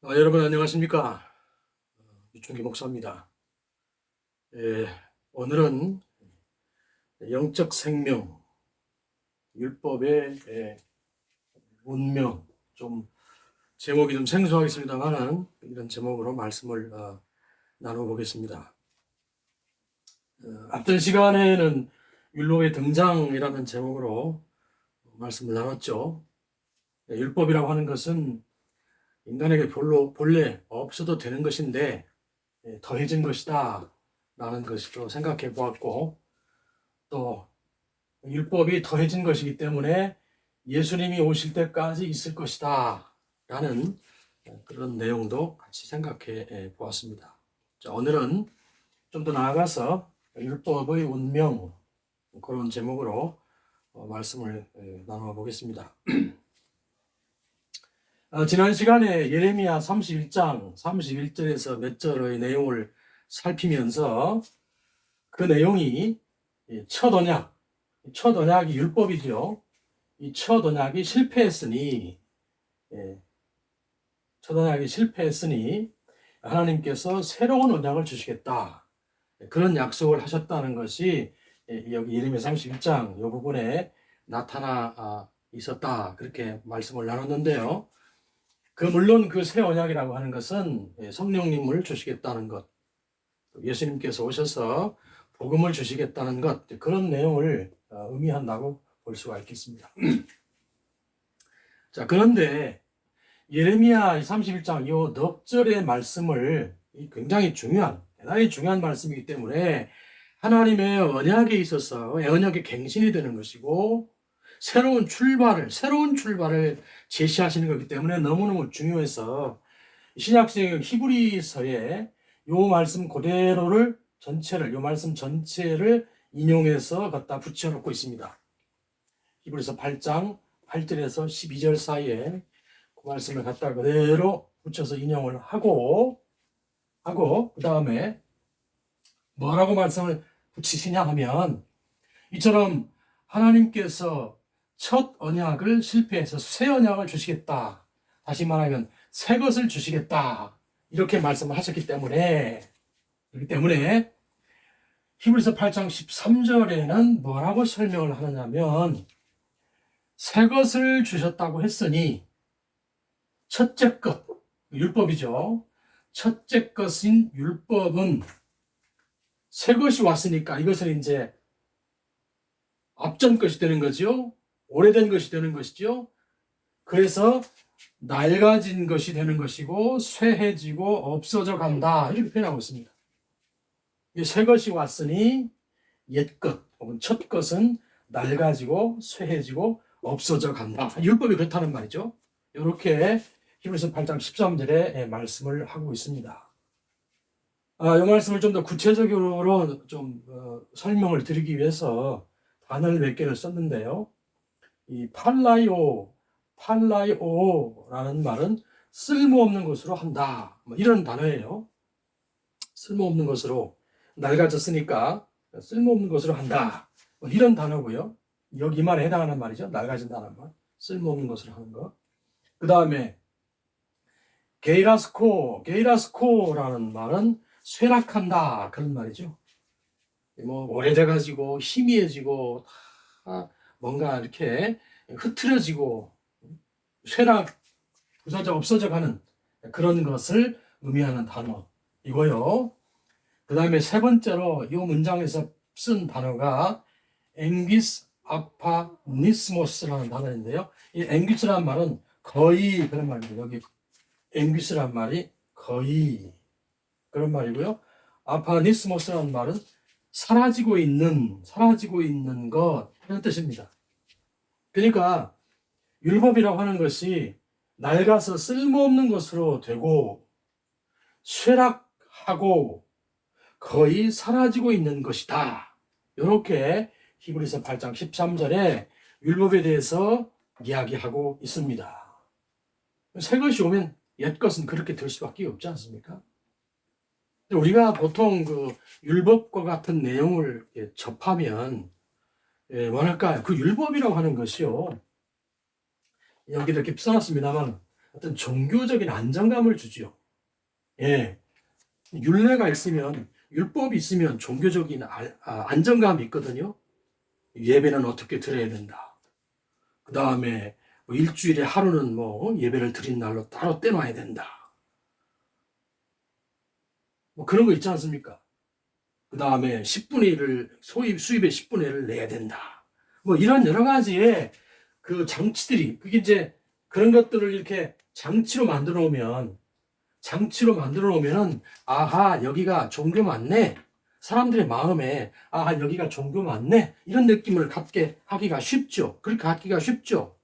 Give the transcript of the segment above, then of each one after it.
여러분 안녕하십니까? 유충기 목사입니다. 예, 오늘은 영적 생명, 율법의 운명, 좀 제목이 좀 생소하겠습니다만은 이런 제목으로 말씀을 나눠보겠습니다. 앞전 시간에는 율법의 등장이라는 제목으로 말씀을 나눴죠. 율법이라고 하는 것은 인간에게 본래 없어도 되는 것인데 더해진 것이다 라는 것으로 생각해 보았고, 또 율법이 더해진 것이기 때문에 예수님이 오실 때까지 있을 것이다 라는 그런 내용도 같이 생각해 보았습니다. 자, 오늘은 좀 더 나아가서 율법의 운명, 그런 제목으로 말씀을 나눠 보겠습니다. 지난 시간에 예레미야 31장 31절에서 몇 절의 내용을 살피면서 그 내용이 첫 언약이 율법이죠. 이 첫 언약이 실패했으니 하나님께서 새로운 언약을 주시겠다, 그런 약속을 하셨다는 것이 여기 예레미야 31장 이 부분에 나타나 있었다, 그렇게 말씀을 나눴는데요. 물론 그 새 언약이라고 하는 것은 성령님을 주시겠다는 것, 예수님께서 오셔서 복음을 주시겠다는 것, 그런 내용을 의미한다고 볼 수가 있겠습니다. 자, 그런데 예레미야 31장 이 넉 절의 말씀을 굉장히 대단히 중요한 말씀이기 때문에 하나님의 언약에 있어서 언약의 갱신이 되는 것이고 새로운 출발을 제시하시는 것이기 때문에 너무너무 중요해서 신약성 히브리서에 요 말씀 그대로를 요 말씀 전체를 인용해서 갖다 붙여놓고 있습니다. 히브리서 8장 8절에서 12절 사이에 그 말씀을 갖다 그대로 붙여서 인용을 하고 그 다음에 뭐라고 말씀을 붙이시냐 하면, 이처럼 하나님께서 첫 언약을 실패해서 새 언약을 주시겠다, 다시 말하면 새 것을 주시겠다, 이렇게 말씀을 하셨기 때문에, 히브리서 8장 13절에는 뭐라고 설명을 하느냐면, 새 것을 주셨다고 했으니 첫째 것, 율법이죠. 첫째 것인 율법은 새 것이 왔으니까 이것은 이제 앞전 것이 되는 거죠. 오래된 것이 되는 것이죠. 그래서 낡아진 것이 되는 것이고 쇠해지고 없어져 간다, 이렇게 표현하고 있습니다. 새 것이 왔으니 옛 것 혹은 첫 것은 낡아지고 쇠해지고 없어져 간다, 율법이 그렇다는 말이죠. 이렇게 히브리서 8장 13절에 말씀을 하고 있습니다. 이 말씀을 좀 더 구체적으로 좀 설명을 드리기 위해서 단어를 몇 개를 썼는데요. 이 팔라이오라는 말은 쓸모없는 것으로 한다, 이런 단어예요. 쓸모없는 것으로, 낡아졌으니까 쓸모없는 것으로 한다, 이런 단어고요. 여기 말에 해당하는 말이죠. 낡아진다는 말, 쓸모없는 것으로 하는 것. 그 다음에 게이라스코라는 말은 쇠락한다, 그런 말이죠. 오래돼가지고 희미해지고 뭔가 이렇게 흐트러지고 부서져 없어져 가는 그런 것을 의미하는 단어이고요. 그 다음에 세 번째로 이 문장에서 쓴 단어가 앵기스 아파니스모스라는 단어인데요. 이 앵기스라는 말은 거의, 그런 말입니다. 여기 앵기스라는 말이 거의 그런 말이고요. 아파니스모스라는 말은 사라지고 있는 것, 이런 뜻입니다. 그러니까 율법이라고 하는 것이 낡아서 쓸모없는 것으로 되고 쇠락하고 거의 사라지고 있는 것이다, 이렇게 히브리서 8장 13절에 율법에 대해서 이야기하고 있습니다. 새 것이 오면 옛 것은 그렇게 될 수밖에 없지 않습니까? 우리가 보통 그 율법과 같은 내용을 접하면 뭐랄까요? 그 율법이라고 하는 것이요, 여기 이렇게 써놨습니다만 어떤 종교적인 안정감을 주지요. 예. 율례가 있으면, 율법이 있으면 종교적인 안정감이 있거든요. 예배는 어떻게 드려야 된다. 그 다음에 뭐 일주일에 하루는 뭐 예배를 드린 날로 따로 떼놔야 된다. 뭐 그런 거 있지 않습니까? 그 다음에 10분의 1을, 수입의 10분의 1을 내야 된다. 뭐 이런 여러 가지의 그 장치들이, 그게 이제 그런 것들을 이렇게 장치로 만들어 놓으면은, 아하, 여기가 종교 맞네. 사람들의 마음에, 아하, 여기가 종교 맞네. 이런 느낌을 갖게 하기가 쉽죠. 그렇게 갖기가 쉽죠.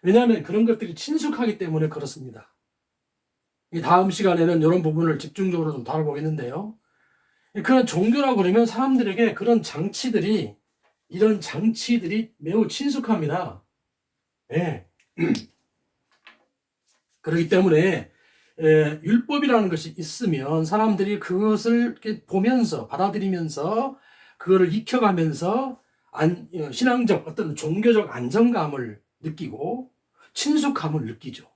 왜냐하면 그런 것들이 친숙하기 때문에 그렇습니다. 이 다음 시간에는 이런 부분을 집중적으로 좀 다뤄보겠는데요. 그런 종교라고 그러면 사람들에게 이런 장치들이 매우 친숙합니다. 예. 그렇기 때문에 율법이라는 것이 있으면 사람들이 그것을 이렇게 보면서 받아들이면서 그거를 익혀가면서 신앙적 어떤 종교적 안정감을 느끼고 친숙함을 느끼죠.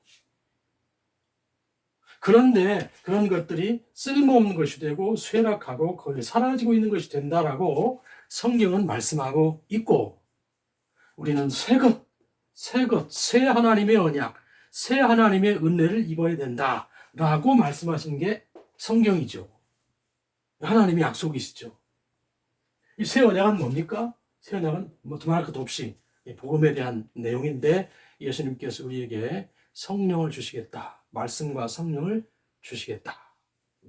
그런데 그런 것들이 쓸모없는 것이 되고 쇠락하고 거의 사라지고 있는 것이 된다라고 성경은 말씀하고 있고, 우리는 새 하나님의 언약, 새 하나님의 은혜를 입어야 된다라고 말씀하신 게 성경이죠. 하나님의 약속이시죠. 이 새 언약은 뭡니까? 새 언약은 뭐 두말할 것도 없이 복음에 대한 내용인데, 예수님께서 우리에게 성령을 주시겠다. 말씀과 성령을 주시겠다.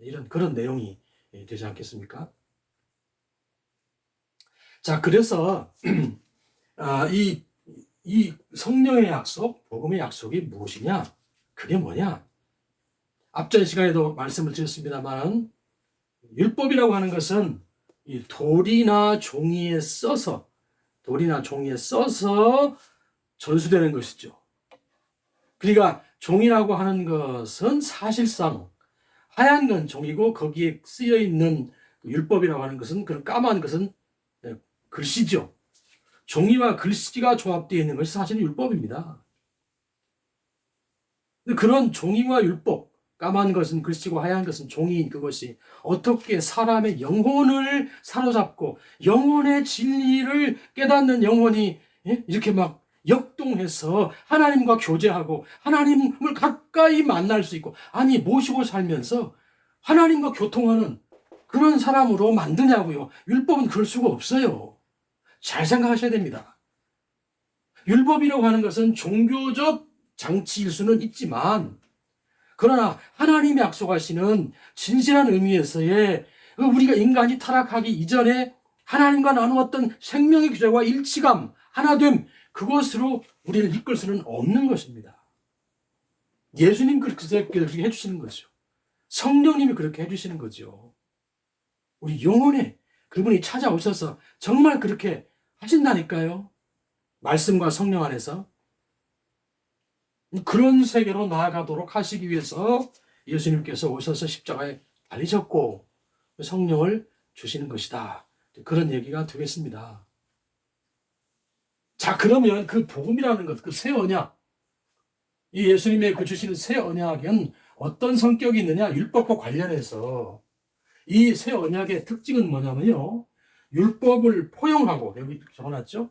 이런 그런 내용이 되지 않겠습니까? 자, 그래서 이 성령의 약속, 복음의 약속이 무엇이냐? 그게 뭐냐? 앞전 시간에도 말씀을 드렸습니다만, 율법이라고 하는 것은 이 돌이나 종이에 써서 전수되는 것이죠. 그러니까 종이라고 하는 것은 사실상 하얀 건 종이고, 거기에 쓰여 있는 율법이라고 하는 것은, 그런 까만 것은 글씨죠. 종이와 글씨가 조합되어 있는 것이 사실 율법입니다. 그런 종이와 율법, 까만 것은 글씨고 하얀 것은 종이인 그것이 어떻게 사람의 영혼을 사로잡고 영혼의 진리를 깨닫는 영혼이 이렇게 막 역동해서 하나님과 교제하고 하나님을 가까이 만날 수 있고, 아니 모시고 살면서 하나님과 교통하는 그런 사람으로 만드냐고요. 율법은 그럴 수가 없어요. 잘 생각하셔야 됩니다. 율법이라고 하는 것은 종교적 장치일 수는 있지만, 그러나 하나님이 약속하시는 진실한 의미에서의 우리가 인간이 타락하기 이전에 하나님과 나누었던 생명의 교제와 일치감, 하나됨, 그것으로 우리를 이끌 수는 없는 것입니다. 예수님 그렇게 해주시는 거죠. 성령님이 그렇게 해주시는 거죠. 우리 영혼에 그분이 찾아오셔서 정말 그렇게 하신다니까요. 말씀과 성령 안에서. 그런 세계로 나아가도록 하시기 위해서 예수님께서 오셔서 십자가에 달리셨고 성령을 주시는 것이다. 그런 얘기가 되겠습니다. 자, 그러면 그 복음이라는 것, 그 새 언약, 이 예수님의 그 주시는 새 언약은 어떤 성격이 있느냐? 율법과 관련해서 이 새 언약의 특징은 뭐냐면요. 율법을 포용하고, 여기 적어놨죠?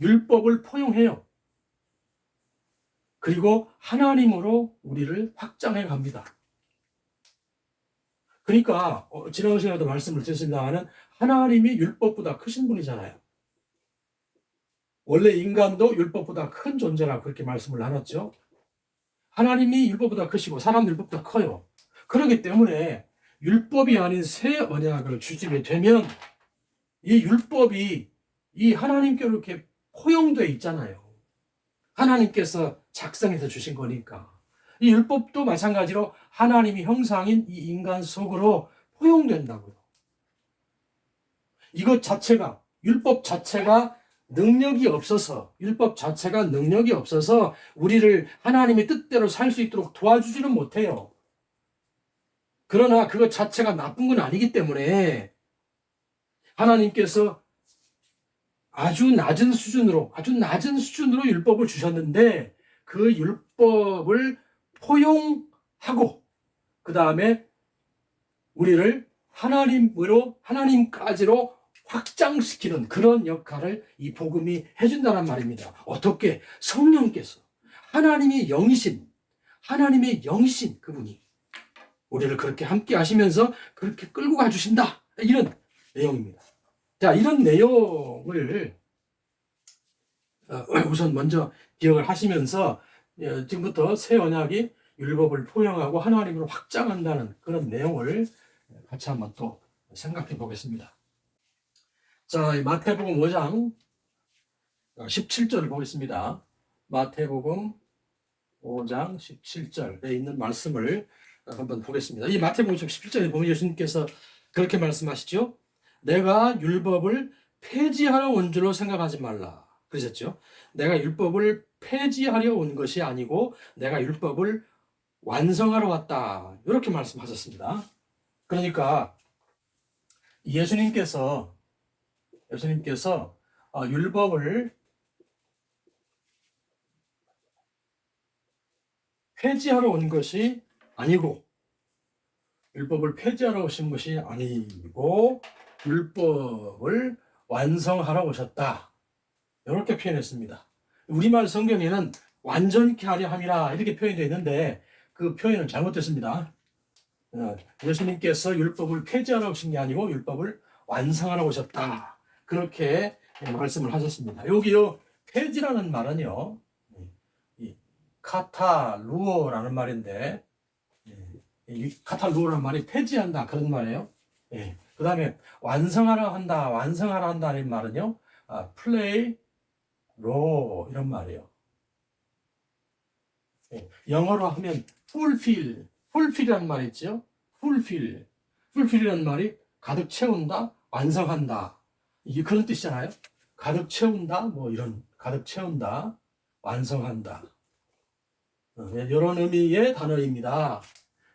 율법을 포용해요. 그리고 하나님으로 우리를 확장해 갑니다. 그러니까 지난 시간에도 말씀을 드렸습니다만 하나님이 율법보다 크신 분이잖아요. 원래 인간도 율법보다 큰 존재라고 그렇게 말씀을 나눴죠. 하나님이 율법보다 크시고 사람도 율법보다 커요. 그렇기 때문에 율법이 아닌 새 언약을 주시게 되면 이 율법이 이 하나님께로 이렇게 포용되어 있잖아요. 하나님께서 작성해서 주신 거니까. 이 율법도 마찬가지로 하나님이 형상인 이 인간 속으로 포용된다고요. 이것 자체가, 율법 자체가 능력이 없어서 우리를 하나님의 뜻대로 살 수 있도록 도와주지는 못해요. 그러나 그것 자체가 나쁜 건 아니기 때문에 하나님께서 아주 낮은 수준으로 율법을 주셨는데 그 율법을 포용하고 그 다음에 우리를 하나님까지로 확장시키는 그런 역할을 이 복음이 해준다는 말입니다. 어떻게? 성령께서 하나님의 영이신 그분이 우리를 그렇게 함께 하시면서 그렇게 끌고 가주신다. 이런 내용입니다. 자, 이런 내용을 우선 먼저 기억을 하시면서 지금부터 새 언약이 율법을 포용하고 하나님으로 확장한다는 그런 내용을 같이 한번 또 생각해 보겠습니다. 자, 마태복음 5장 17절을 보겠습니다. 마태복음 5장 17절에 있는 말씀을 한번 보겠습니다. 이 마태복음 17절에 보면 예수님께서 그렇게 말씀하시죠. 내가 율법을 폐지하러 온 줄로 생각하지 말라. 그러셨죠. 내가 율법을 폐지하려 온 것이 아니고 내가 율법을 완성하러 왔다. 이렇게 말씀하셨습니다. 그러니까 예수님께서 율법을 폐지하러 온 것이 아니고 율법을 폐지하러 오신 것이 아니고 율법을 완성하러 오셨다. 이렇게 표현했습니다. 우리말 성경에는 완전케 하려 함이라 이렇게 표현되어 있는데 그 표현은 잘못됐습니다. 예수님께서 율법을 폐지하러 오신 게 아니고 율법을 완성하러 오셨다. 그렇게 말씀을 하셨습니다. 여기요 폐지라는 말은요 이 카탈루어라는 말인데 이 카탈루어라는 말이 폐지한다 그런 말이에요. 그 다음에 완성하라 한다는 말은요 플레이 로 이런 말이에요. 영어로 하면 fulfill이라는 말이 있죠. fulfill이라는 말이 가득 채운다, 완성한다. 이게 그런 뜻이잖아요. 가득 채운다, 뭐 이런 가득 채운다, 완성한다. 이런 의미의 단어입니다.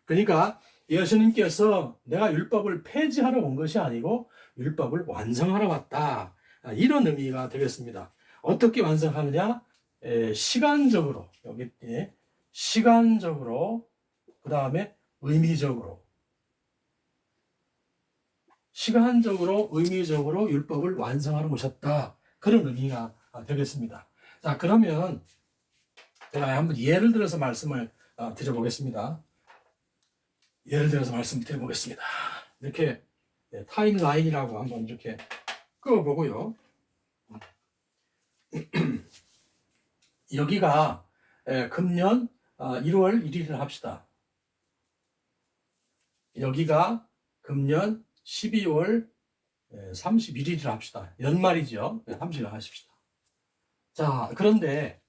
그러니까 예수님께서 내가 율법을 폐지하러 온 것이 아니고 율법을 완성하러 왔다. 이런 의미가 되겠습니다. 어떻게 완성하느냐? 시간적으로, 여기 시간적으로, 그 다음에 의미적으로. 시간적으로, 의미적으로 율법을 완성하러 오셨다. 그런 의미가 되겠습니다. 자, 그러면 제가 한번 예를 들어서 말씀을 드려보겠습니다. 예를 들어서 말씀 드려보겠습니다. 이렇게 타임라인이라고 한번 이렇게 끄어보고요. 여기가 금년 1월 1일을 합시다. 여기가 금년 12월 31일을 합시다. 연말이죠. 30일 하십시다. 자, 그런데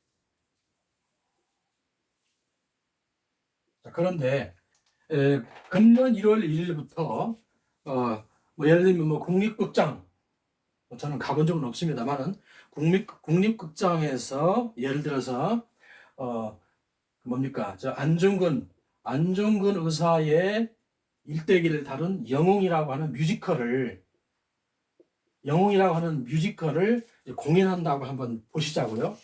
금년 1월 1일부터 뭐 예를 들면 뭐 국립극장 저는 가본 적은 없습니다만은 국립극장에서 예를 들어서 뭡니까 저 안중근 의사의 일대기를 다룬 영웅이라고 하는 뮤지컬을 공연한다고 한번 보시자고요.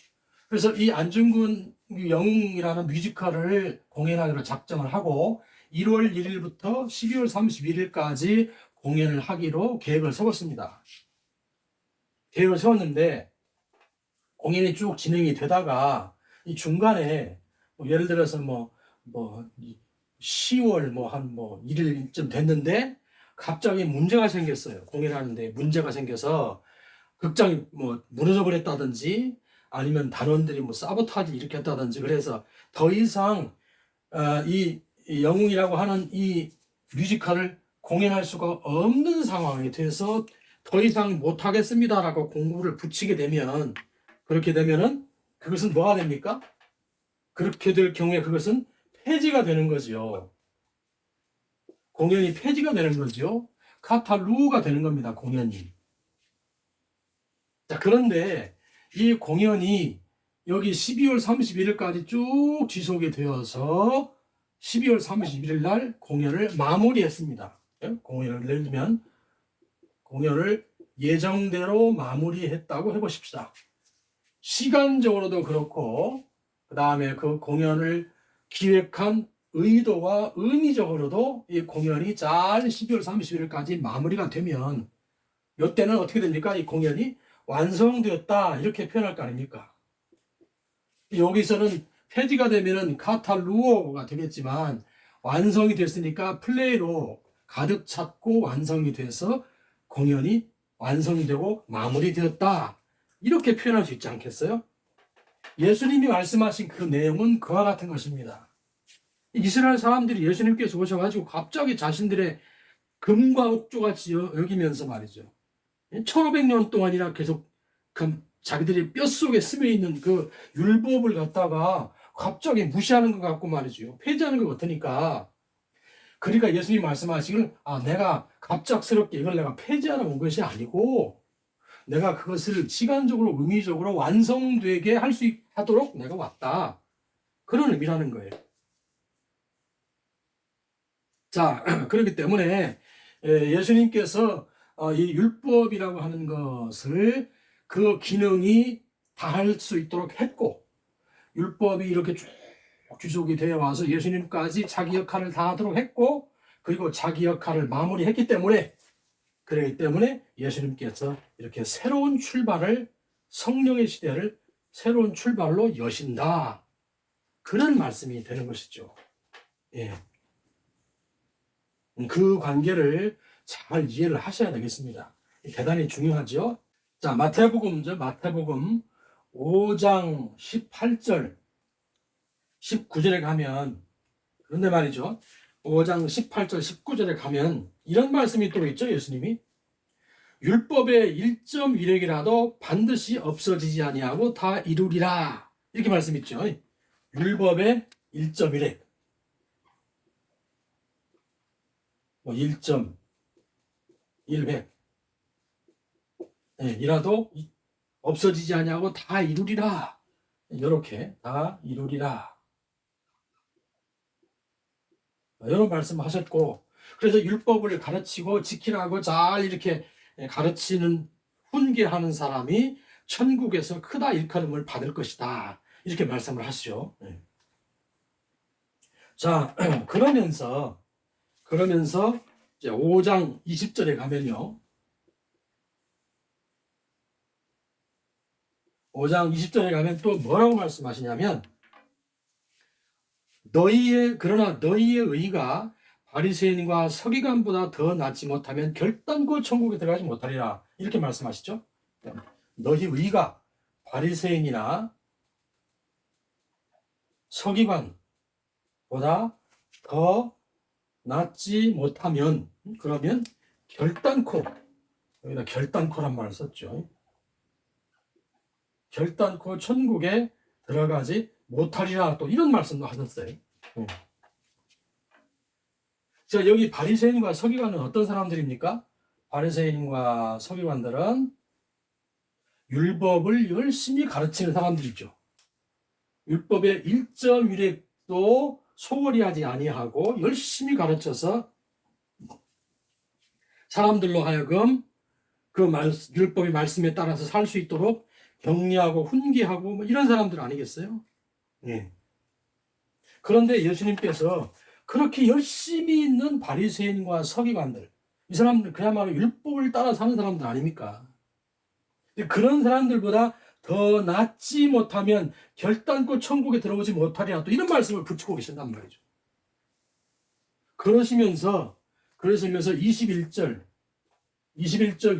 그래서 이 안중근 영웅이라는 뮤지컬을 공연하기로 작정을 하고 1월 1일부터 12월 31일까지 공연을 하기로 계획을 세웠습니다. 계획을 세웠는데 공연이 쭉 진행이 되다가 이 중간에 뭐 예를 들어서 뭐 10월 한 1일쯤 됐는데 갑자기 문제가 생겼어요. 공연하는데 문제가 생겨서 극장이 뭐 무너져 버렸다든지 아니면 단원들이 뭐 사보타지 일으켰다든지 그래서 더 이상 이 영웅이라고 하는 이 뮤지컬을 공연할 수가 없는 상황이 돼서 더 이상 못하겠습니다라고 공고를 붙이게 되면 그렇게 되면은 그것은 뭐가 됩니까? 그렇게 될 경우에 그것은 폐지가 되는 거죠. 공연이 폐지가 되는 거죠. 카탈루가 되는 겁니다. 공연이. 자, 그런데 이 공연이 여기 12월 31일까지 쭉 지속이 되어서 12월 31일 날 공연을 마무리했습니다. 공연을 예를 들면 공연을 예정대로 마무리했다고 해보십시다. 시간적으로도 그렇고 그 다음에 그 공연을 기획한 의도와 의미적으로도 이 공연이 잘 12월 31일까지 마무리가 되면 이때는 어떻게 됩니까? 이 공연이 완성되었다 이렇게 표현할 거 아닙니까? 여기서는 폐지가 되면은 카탈루오가 되겠지만 완성이 됐으니까 플레이로 가득 찼고 완성이 돼서 공연이 완성되고 마무리되었다 이렇게 표현할 수 있지 않겠어요? 예수님이 말씀하신 그 내용은 그와 같은 것입니다. 이스라엘 사람들이 예수님께서 오셔가지고 갑자기 자신들의 금과 옥조같이 여기면서 말이죠. 1500년 동안이나 계속 자기들이 뼛속에 스며 있는 그 율법을 갖다가 갑자기 무시하는 것 같고 말이죠. 폐지하는 것 같으니까. 그러니까 예수님이 말씀하시길, 내가 갑작스럽게 이걸 내가 폐지하러 온 것이 아니고 내가 그것을 시간적으로 의미적으로 완성되게 하도록 내가 왔다. 그런 의미라는 거예요. 자, 그렇기 때문에 예수님께서 이 율법이라고 하는 것을 그 기능이 다할 수 있도록 했고, 율법이 이렇게 쭉 지속이 되어 와서 예수님까지 자기 역할을 다하도록 했고, 그리고 자기 역할을 마무리했기 때문에, 그렇기 때문에 예수님께서 이렇게 새로운 출발을, 성령의 시대를 새로운 출발로 여신다. 그런 말씀이 되는 것이죠. 예. 그 관계를 잘 이해를 하셔야 되겠습니다. 대단히 중요하죠. 자, 마태복음 5장 18절, 19절에 가면, 그런데 말이죠. 5장 18절, 19절에 가면 이런 말씀이 또 있죠, 예수님이. 율법의 1.1획이라도 반드시 없어지지 아니하고 다 이루리라. 이렇게 말씀 있죠. 율법의 1.1획. 1.1획. 이라도 없어지지 아니하고 다 이루리라. 이렇게 다 이루리라. 이런 말씀하셨고, 그래서 율법을 가르치고 지키라고 잘 이렇게 가르치는 훈계하는 사람이 천국에서 크다 일컬음을 받을 것이다. 이렇게 말씀을 하시죠. 자, 그러면서 이제 5장 20절에 가면요. 5장 20절에 가면 또 뭐라고 말씀하시냐면, 그러나 너희의 의가 바리새인과 서기관보다 더 낫지 못하면 결단코 천국에 들어가지 못하리라. 이렇게 말씀하시죠. 너희 의가 바리새인이나 서기관보다 더 낫지 못하면, 그러면 결단코, 여기다 결단코란 말을 썼죠. 결단코 천국에 들어가지 못하리라. 또 이런 말씀도 하셨어요. 자, 여기 바리새인과 서기관은 어떤 사람들입니까? 바리새인과 서기관들은 율법을 열심히 가르치는 사람들이죠. 율법의 1.1획도 소홀히 하지 아니하고 열심히 가르쳐서 사람들로 하여금 그 율법의 말씀에 따라서 살 수 있도록 격려하고 훈계하고 뭐 이런 사람들 아니겠어요? 예. 그런데 예수님께서 그렇게 열심히 있는 바리새인과 서기관들, 이 사람들 그야말로 율법을 따라 사는 사람들 아닙니까? 그런 사람들보다 더 낫지 못하면 결단코 천국에 들어오지 못하리라. 또 이런 말씀을 붙이고 계신단 말이죠. 그러시면서 21절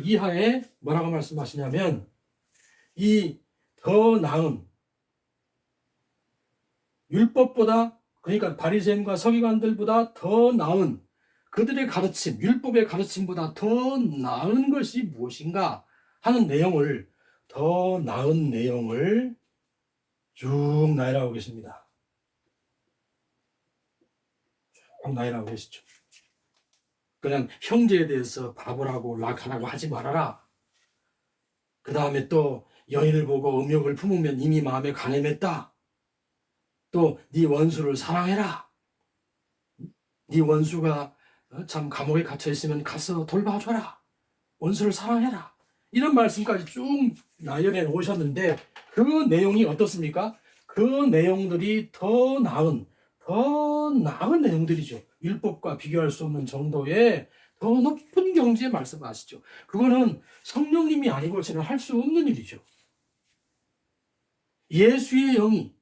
이하에 뭐라고 말씀하시냐면, 이 더 나은 율법보다, 그러니까 바리새인과 서기관들보다 더 나은 그들의 가르침, 율법의 가르침보다 더 나은 것이 무엇인가 하는 내용을, 더 나은 내용을 쭉 나열하고 계십니다. 쭉 나열하고 계시죠. 그냥 형제에 대해서 바보라고 락하라고 하지 말아라. 그 다음에 또 여인을 보고 음욕을 품으면 이미 마음에 간음했다. 또 네 원수를 사랑해라. 네 원수가 참 감옥에 갇혀 있으면 가서 돌봐줘라. 원수를 사랑해라. 이런 말씀까지 쭉 나열해 오셨는데 그 내용이 어떻습니까? 그 내용들이 더 나은, 더 나은 내용들이죠. 율법과 비교할 수 없는 정도의 더 높은 경지의 말씀 아시죠? 그거는 성령님이 아니고서는 할 수 없는 일이죠. 예수의 영이,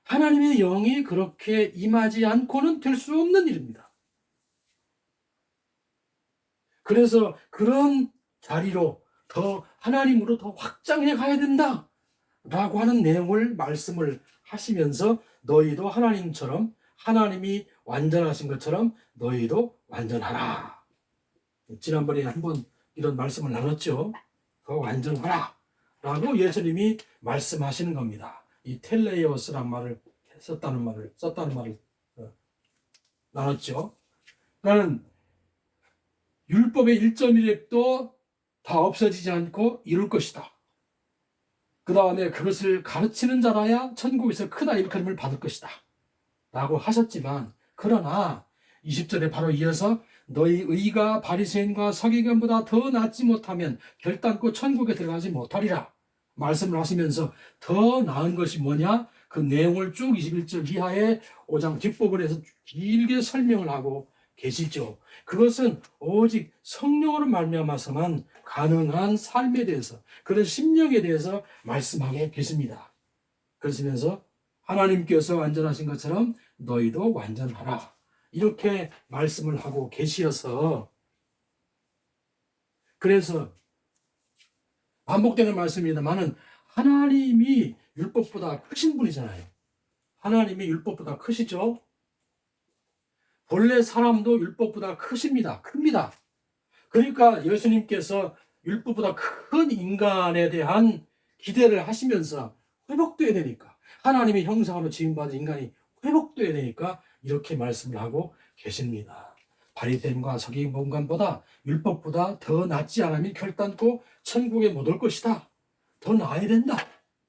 하나님의 영이 그렇게 임하지 않고는 될 수 없는 일입니다. 그래서 그런 자리로 더 하나님으로 더 확장해 가야 된다 라고 하는 내용을 말씀을 하시면서 너희도 하나님처럼, 하나님이 완전하신 것처럼 너희도 완전하라. 지난번에 한번 이런 말씀을 나눴죠. 더 완전하라 라고 예수님이 말씀하시는 겁니다. 이 텔레이오스란 말을 썼다는 말을 나눴죠. 나는 율법의 1.1획도 다 없어지지 않고 이룰 것이다. 그 다음에 그것을 가르치는 자라야 천국에서 크다 일컬음을 받을 것이다 라고 하셨지만, 그러나 20절에 바로 이어서 너희 의가 바리새인과 서기관보다 더 낫지 못하면 결단코 천국에 들어가지 못하리라 말씀을 하시면서 더 나은 것이 뭐냐? 그 내용을 쭉 21절 이하의 5장 뒷부분에서 길게 설명을 하고 계시죠. 그것은 오직 성령으로 말미암아서만 가능한 삶에 대해서, 그런 심령에 대해서 말씀하고 계십니다. 그러시면서 하나님께서 완전하신 것처럼 너희도 완전하라 이렇게 말씀을 하고 계시어서, 그래서 반복되는 말씀입니다만은 하나님이 율법보다 크신 분이잖아요. 하나님이 율법보다 크시죠. 본래 사람도 율법보다 큽니다. 그러니까 예수님께서 율법보다 큰 인간에 대한 기대를 하시면서 회복돼야 되니까, 하나님의 형상으로 지음받은 인간이 회복돼야 되니까 이렇게 말씀을 하고 계십니다. 바리새인과 서기관보다 율법보다 더 낫지 않으면 결단코 천국에 못 올 것이다. 더 나아야 된다.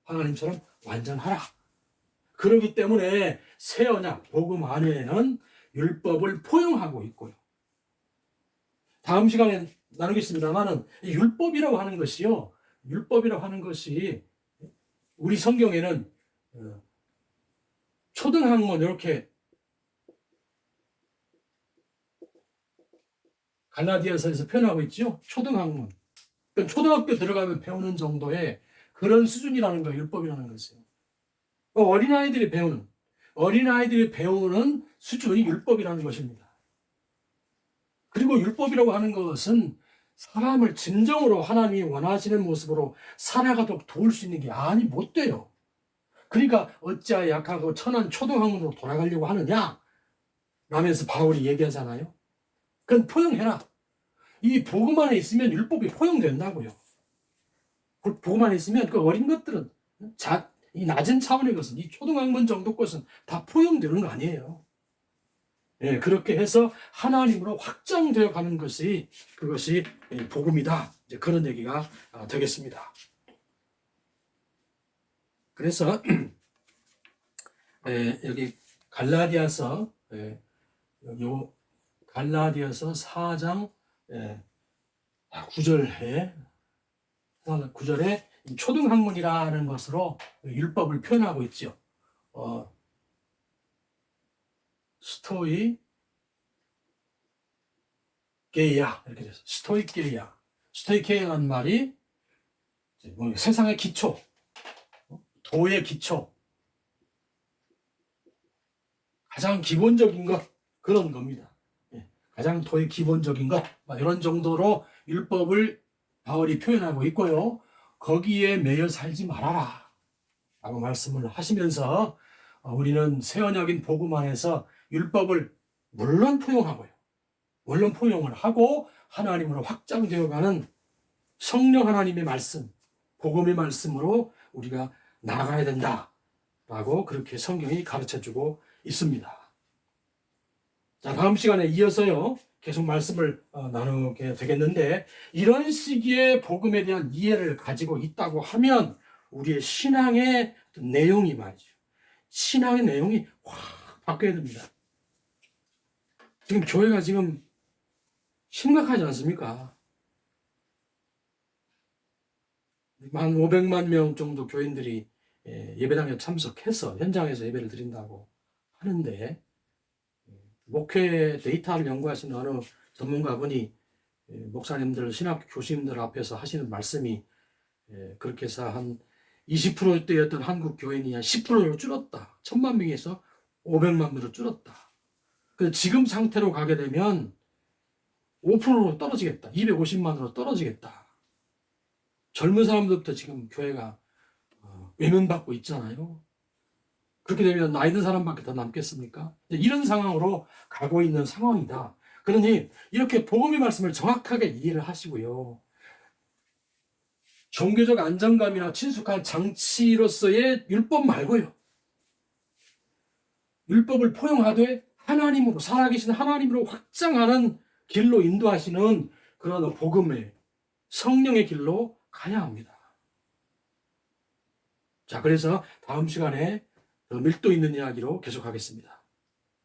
하나님처럼 완전하라. 그렇기 때문에 새 언약 복음 안에는 율법을 포용하고 있고요. 다음 시간에 나누겠습니다만은 율법이라고 하는 것이요, 율법이라고 하는 것이 우리 성경에는 초등학문 이렇게 갈라디아서에서 표현하고 있죠. 초등학문. 그러니까 초등학교 들어가면 배우는 정도의 그런 수준이라는 거예요. 율법이라는 것은. 어린아이들이 배우는 수준이 율법이라는 것입니다. 그리고 율법이라고 하는 것은 사람을 진정으로 하나님이 원하시는 모습으로 살아가도록 도울 수 있는 게 못 돼요. 그러니까 어찌하여 약하고 천한 초등학문으로 돌아가려고 하느냐 라면서 바울이 얘기하잖아요. 그건 포용해라. 이 복음 안에 있으면 율법이 포용된다고요. 복음 안에 있으면 그 어린 것들은, 이 낮은 차원의 것은, 이 초등학문 정도 것은 다 포용되는 거 아니에요. 예, 그렇게 해서 하나님으로 확장되어 가는 것이, 그것이 복음이다. 이제 그런 얘기가 되겠습니다. 그래서 여기 갈라디아서, 요 갈라디아서 4장 9절에 초등학문이라는 것으로 율법을 표현하고 있죠. 스토이 게이야 이렇게 돼서 스토이게이야. 스토이게이라는 말이 세상의 기초, 도의 기초, 가장 기본적인 것, 그런 겁니다. 가장 도의 기본적인 것, 이런 정도로 율법을 바울이 표현하고 있고요. 거기에 매여 살지 말아라 라고 말씀을 하시면서 우리는 새 언약인 복음 안에서 율법을 물론 포용하고요. 물론 포용을 하고 하나님으로 확장되어가는 성령 하나님의 말씀, 복음의 말씀으로 우리가 나아가야 된다라고 그렇게 성경이 가르쳐주고 있습니다. 자, 다음 시간에 이어서요, 계속 말씀을 나누게 되겠는데, 이런 시기에 복음에 대한 이해를 가지고 있다고 하면 우리의 신앙의 내용이 말이죠. 신앙의 내용이 확 바뀌어야 됩니다. 지금 교회가 지금 심각하지 않습니까? 한 500만 명 정도 교인들이 예배당에 참석해서 현장에서 예배를 드린다고 하는데, 목회 데이터를 연구하시는 어느 전문가분이 목사님들, 신학교 교수님들 앞에서 하시는 말씀이 그렇게 해서 한 20%대였던 한국 교인이 한 10%로 줄었다. 1,000만 명에서 500만 명으로 줄었다. 근데 지금 상태로 가게 되면 5%로 떨어지겠다. 250만으로 떨어지겠다. 젊은 사람들부터 지금 교회가 외면받고 있잖아요. 그렇게 되면 나이 든 사람밖에 더 남겠습니까? 이런 상황으로 가고 있는 상황이다. 그러니 이렇게 복음의 말씀을 정확하게 이해를 하시고요. 종교적 안정감이나 친숙한 장치로서의 율법 말고요. 율법을 포용하되 하나님으로, 살아계신 하나님으로 확장하는 길로 인도하시는 그런 복음의 성령의 길로 가야 합니다. 자, 그래서 다음 시간에 더 밀도 있는 이야기로 계속하겠습니다.